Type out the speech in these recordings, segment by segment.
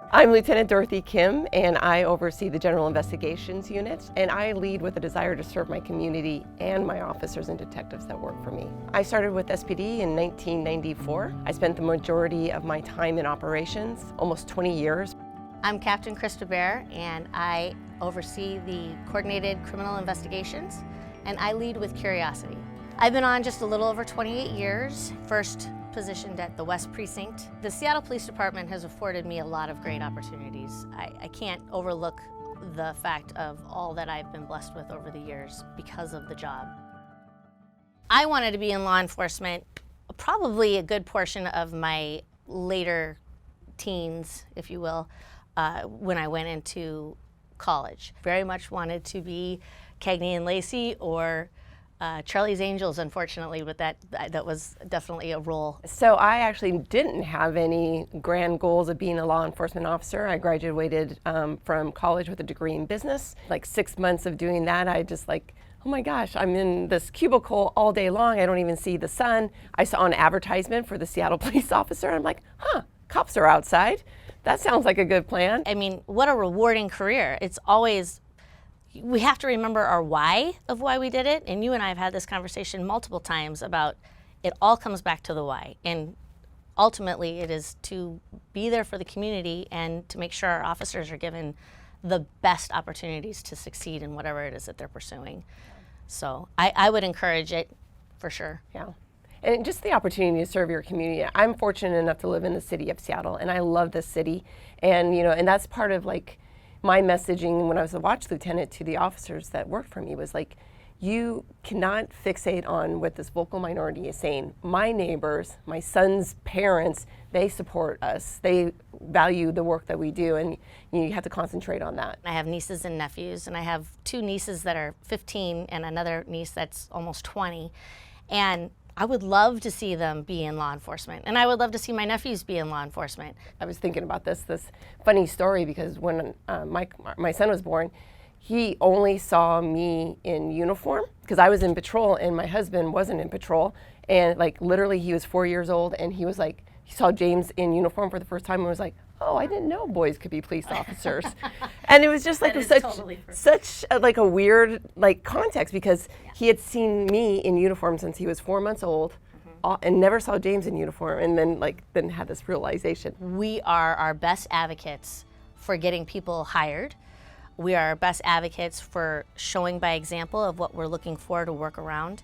I'm Lieutenant Dorothy Kim, and I oversee the General Investigations Unit, and I lead with a desire to serve my community and my officers and detectives that work for me. I started with SPD in 1994. I spent the majority of my time in operations, almost 20 years. I'm Captain Krista Bear, and I oversee the Coordinated Criminal Investigations, and I lead with Curiosity. I've been on just a little over 28 years, first positioned at the West Precinct. The Seattle Police Department has afforded me a lot of great opportunities. I can't overlook the fact of all that I've been blessed with over the years because of the job. I wanted to be in law enforcement probably a good portion of my later teens, if you will, when I went into college. Very much wanted to be Cagney and Lacey or Charlie's Angels, unfortunately, but that was definitely a role. So I actually didn't have any grand goals of being a law enforcement officer. I graduated from college with a degree in business. Like 6 months of doing that, I just like, oh my gosh, I'm in this cubicle all day long. I don't even see the sun. I saw an advertisement for the Seattle police officer. I'm like, huh, cops are outside. That sounds like a good plan. I mean, what a rewarding career. It's always, we have to remember our why of why we did it, and you and I have had this conversation multiple times about it all comes back to the why, and ultimately it is to be there for the community and to make sure our officers are given the best opportunities to succeed in whatever it is that they're pursuing. So I would encourage it for sure. Yeah. And just the opportunity to serve your community. I'm fortunate enough to live in the city of Seattle, and I love this city, and and that's part of like my messaging when I was a watch lieutenant to the officers that worked for me was like, you cannot fixate on what this vocal minority is saying. My neighbors, my son's parents, they support us. They value the work that we do, and you have to concentrate on that. I have nieces and nephews, and I have two nieces that are 15 and another niece that's almost 20. And I would love to see them be in law enforcement, and I would love to see my nephews be in law enforcement. I was thinking about this funny story because when my son was born, he only saw me in uniform because I was in patrol and my husband wasn't in patrol, and like literally he was 4 years old and he was like, he saw James in uniform for the first time and was like, oh, I didn't know boys could be police officers. And it was just like such a weird like context because he had seen me in uniform since he was 4 months old, and never saw James in uniform, and then had this realization. We are our best advocates for getting people hired. We are our best advocates for showing by example of what we're looking for to work around,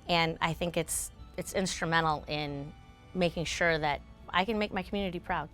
and I think it's instrumental in making sure that I can make my community proud.